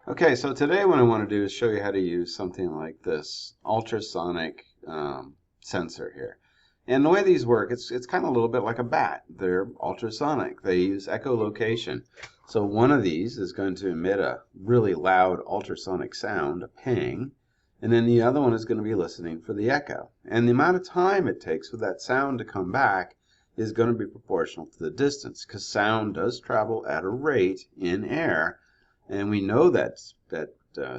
Okay, so today what I want to do is show you how to use something like this ultrasonic sensor here. And the way these work, it's kind of a little bit like a bat. They're ultrasonic. They use echolocation. So one of these is going to emit a really loud ultrasonic sound, a ping, and then the other one is going to be listening for the echo. And the amount of time it takes for that sound to come back is going to be proportional to the distance, because sound does travel at a rate in air. And we know that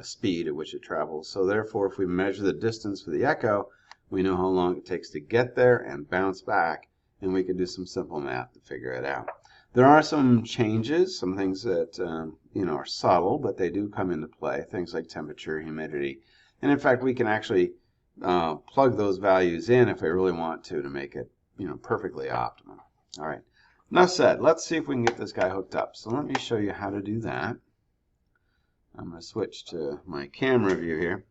speed at which it travels. So therefore, if we measure the distance for the echo, we know how long it takes to get there and bounce back, and we can do some simple math to figure it out. There are some changes, some things that are subtle, but they do come into play. Things like temperature, humidity, and in fact, we can actually plug those values in if we really want to make it perfectly optimal. All right. Enough said. Let's see if we can get this guy hooked up. So let me show you how to do that. I'm going to switch to my camera view here.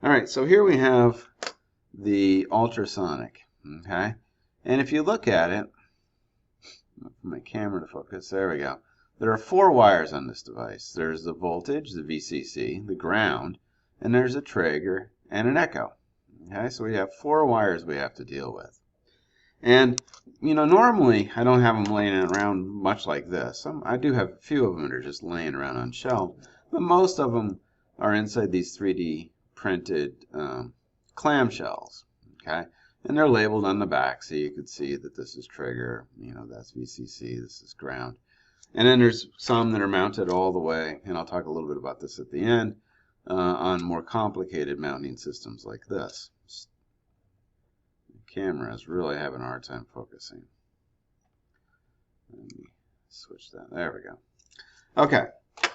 All right, so here we have the ultrasonic, okay? And if you look at it, for my camera to focus, there we go. There are 4 wires on this device. There's the voltage, the VCC, the ground, and there's a trigger and an echo. Okay, so we have 4 wires we have to deal with. And, normally I don't have them laying around much like this. I do have a few of them that are just laying around on shelves. But most of them are inside these 3D printed clamshells, okay? And they're labeled on the back, so you could see that this is trigger, that's VCC, this is ground. And then there's some that are mounted all the way, and I'll talk a little bit about this at the end, on more complicated mounting systems like this. The camera is really having a hard time focusing. Let me switch that. There we go. Okay.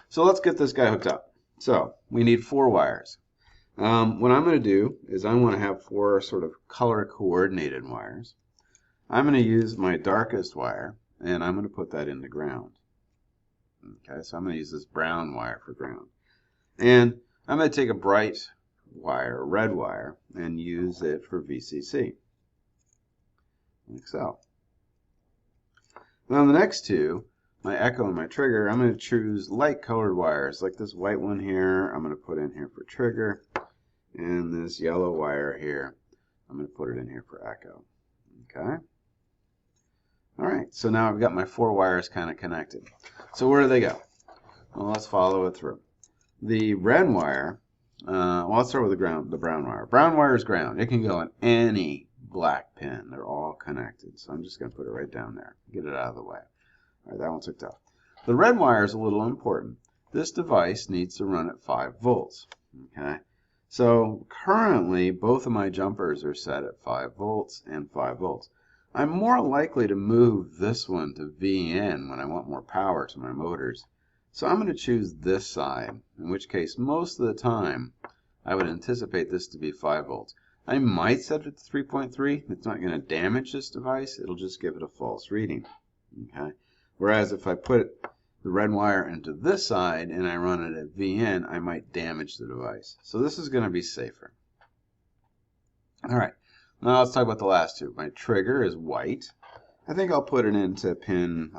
So let's get this guy hooked up. So we need 4 wires. What I'm going to do is I want to have 4 sort of color coordinated wires. I'm going to use my darkest wire, and I'm going to put that into ground. Okay, so I'm going to use this brown wire for ground. And I'm going to take a bright wire, a red wire, and use it for VCC. Like so. Now the next 2, my echo and my trigger, I'm going to choose light colored wires, like this white one here, I'm going to put in here for trigger, and this yellow wire here, I'm going to put it in here for echo. Okay? Alright, so now I've got my 4 wires kind of connected. So where do they go? Well, let's follow it through. The red wire, let's start with the brown wire. Brown wire is ground. It can go on any black pin. They're all connected. So I'm just going to put it right down there. Get it out of the way. All right, that one's hooked up. The red wire is a little important. This device needs to run at 5 volts. Okay, so currently both of my jumpers are set at 5 volts and 5 volts. I'm more likely to move this one to VN when I want more power to my motors. So I'm going to choose this side, in which case most of the time I would anticipate this to be 5 volts. I might set it to 3.3. It's not going to damage this device. It'll just give it a false reading. Okay. Whereas if I put the red wire into this side and I run it at VN, I might damage the device. So this is going to be safer. All right, now let's talk about the last 2. My trigger is white. I think I'll put it into pin,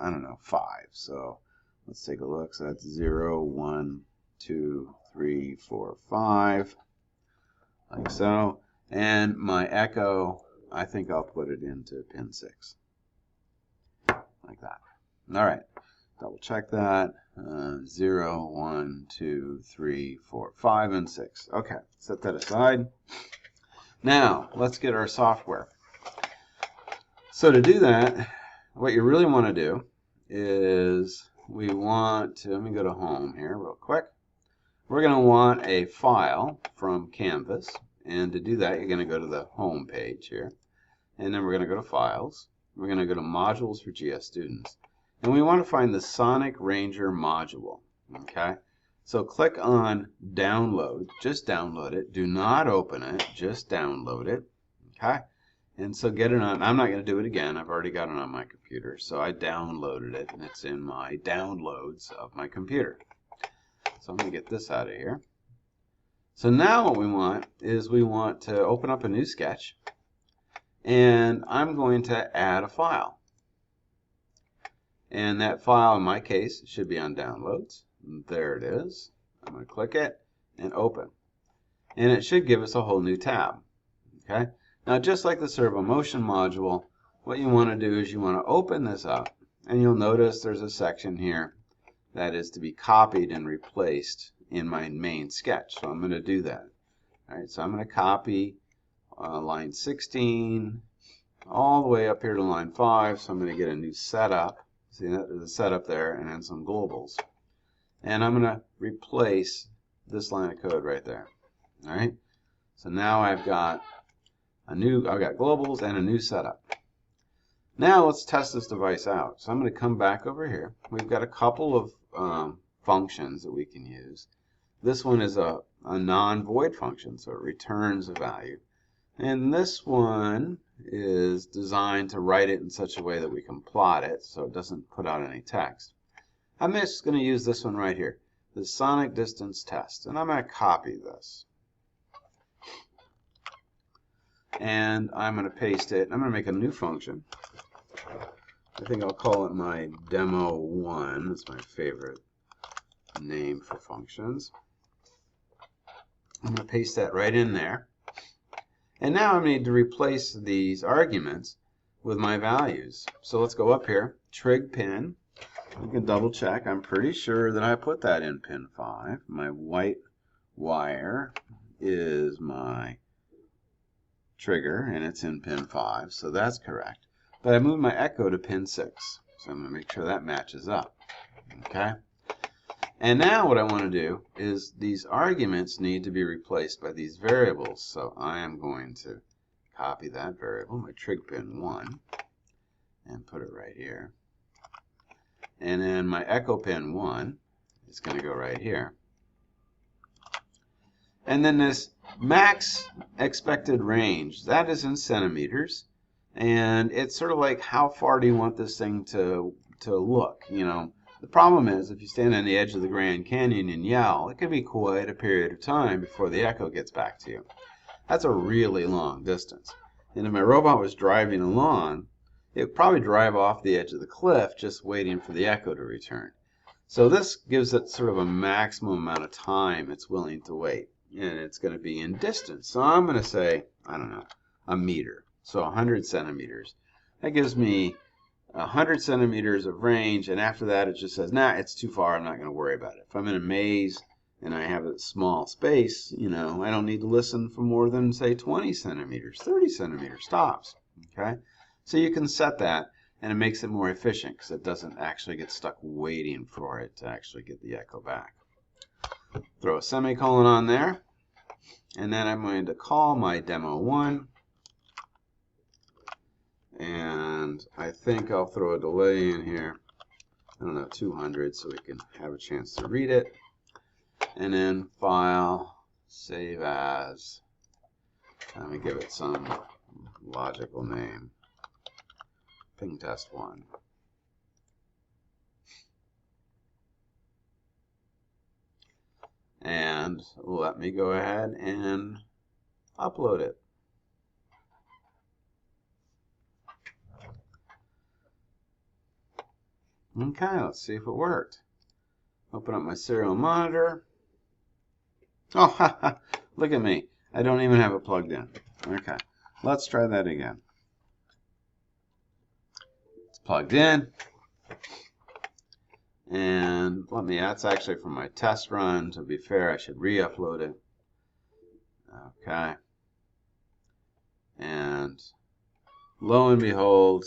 5. So let's take a look. So that's 0, 1, 2, 3, 4, 5, like so. And my echo, I think I'll put it into pin 6, like that. All right, double check that. 0, 1, 2, 3, 4, 5, and 6. Okay, set that aside. Now, let's get our software. So to do that, what you really want to do is we want to, let me go to home here real quick. We're going to want a file from Canvas. And to do that, you're going to go to the home page here. And then we're going to go to Files. We're going to go to Modules for GS Students. And we want to find the Sonic Ranger module. Okay? So click on Download. Just download it. Do not open it. Just download it. Okay? And so get it on. I'm not going to do it again. I've already got it on my computer. So I downloaded it, and it's in my downloads of my computer. So I'm going to get this out of here. So now what we want is we want to open up a new sketch, and I'm going to add a file. And that file, in my case, should be on Downloads. There it is. I'm going to click it and open. And it should give us a whole new tab. Okay. Now, just like the servo motion module, what you want to do is you want to open this up, and you'll notice there's a section here that is to be copied and replaced in my main sketch. So I'm going to do that. All right, so I'm going to copy line 16 all the way up here to line 5. So I'm going to get a new setup. See that? There's a setup there and then some globals. And I'm going to replace this line of code right there. All right. So now I've got globals and a new setup. Now let's test this device out. So I'm going to come back over here. We've got a couple of functions that we can use. This one is a non-void function, so it returns a value. And this one is designed to write it in such a way that we can plot it so it doesn't put out any text. I'm just going to use this one right here, the sonic distance test. And I'm going to copy this. And I'm going to paste it. I'm going to make a new function. I think I'll call it my demo1. That's my favorite name for functions. I'm going to paste that right in there. And now I need to replace these arguments with my values. So let's go up here, trig pin. We can double check. I'm pretty sure that I put that in pin 5. My white wire is my trigger, and it's in pin 5, so that's correct. But I moved my echo to pin 6, so I'm going to make sure that matches up. Okay? And now what I want to do is these arguments need to be replaced by these variables. So I am going to copy that variable, my trig pin 1, and put it right here. And then my echo pin 1 is going to go right here. And then this max expected range, that is in centimeters. And it's sort of like, how far do you want this thing to look, you know? The problem is, if you stand on the edge of the Grand Canyon and yell, it could be quite a period of time before the echo gets back to you. That's a really long distance. And if my robot was driving along, it would probably drive off the edge of the cliff just waiting for the echo to return. So this gives it sort of a maximum amount of time it's willing to wait. And it's going to be in distance. So I'm going to say, I don't know, a meter. So 100 centimeters. That gives me 100 centimeters of range, and after that it just says, nah, it's too far, I'm not going to worry about it. If I'm in a maze and I have a small space, you know, I don't need to listen for more than, say, 20 centimeters, 30 centimeters, stops. Okay? So you can set that, and it makes it more efficient because it doesn't actually get stuck waiting for it to actually get the echo back. Throw a semicolon on there, and then I'm going to call my demo1. And I think I'll throw a delay in here, I don't know, 200, so we can have a chance to read it. And then File, Save As. Let me give it some logical name. Ping Test 1. And let me go ahead and upload it. Okay, let's see if it worked. Open up my serial monitor. Oh, look at me. I don't even have it plugged in. Okay, let's try that again. It's plugged in. And that's actually from my test run. To be fair, I should re-upload it. Okay. And lo and behold,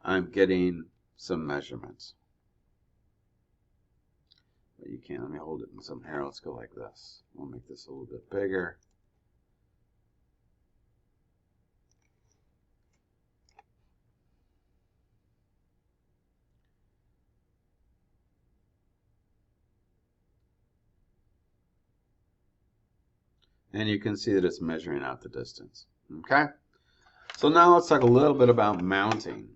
I'm getting some measurements. But you can't, let me hold it in some hair. Let's go like this. We'll make this a little bit bigger. And you can see that it's measuring out the distance. Okay? So now let's talk a little bit about mounting.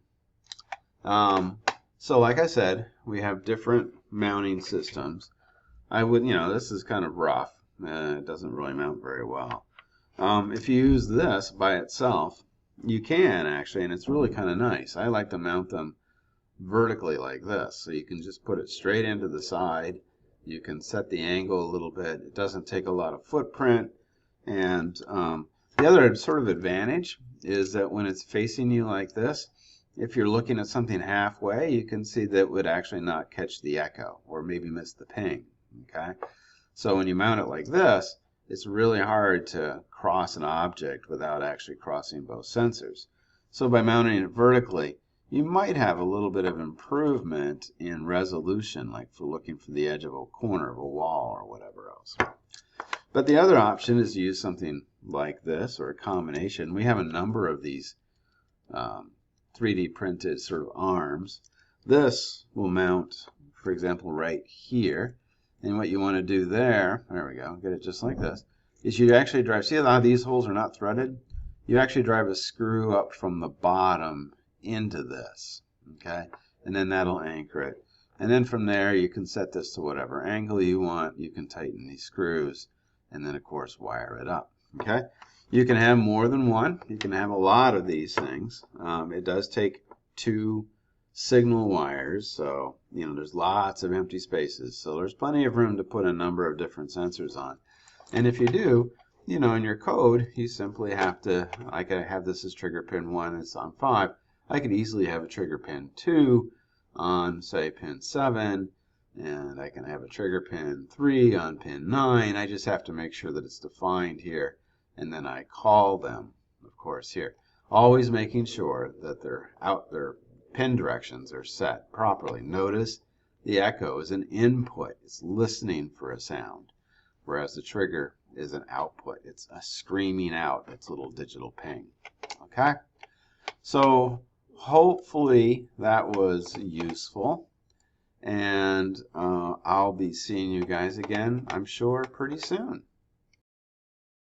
So like I said, we have different mounting systems. This is kind of rough. It doesn't really mount very well. If you use this by itself, you can actually, and it's really kind of nice. I like to mount them vertically like this. So you can just put it straight into the side. You can set the angle a little bit. It doesn't take a lot of footprint. And the other sort of advantage is that when it's facing you like this, if you're looking at something halfway, you can see that it would actually not catch the echo or maybe miss the ping. Okay? So when you mount it like this, it's really hard to cross an object without actually crossing both sensors. So by mounting it vertically, you might have a little bit of improvement in resolution, like for looking for the edge of a corner of a wall or whatever else. But the other option is to use something like this or a combination. We have a number of these 3D printed sort of arms. This will mount, for example, right here. And what you want to do there we go, get it just like this, is you actually drive, see how these holes are not threaded? You actually drive a screw up from the bottom into this, okay? And then that'll anchor it. And then from there, you can set this to whatever angle you want. You can tighten these screws and then, of course, wire it up, okay? You can have more than one. You can have a lot of these things. It does take 2 signal wires, so you know there's lots of empty spaces, so there's plenty of room to put a number of different sensors on. And if you do, you know, in your code, you simply have to, I could have this as trigger pin 1, it's on 5. I could easily have a trigger pin 2 on, say, pin 7, and I can have a trigger pin 3 on pin 9. I just have to make sure that it's defined here, and then I call them, of course, here. Always making sure that their pin directions are set properly. Notice the echo is an input. It's listening for a sound, whereas the trigger is an output. It's a screaming out its little digital ping. Okay? So hopefully that was useful. And I'll be seeing you guys again, I'm sure, pretty soon.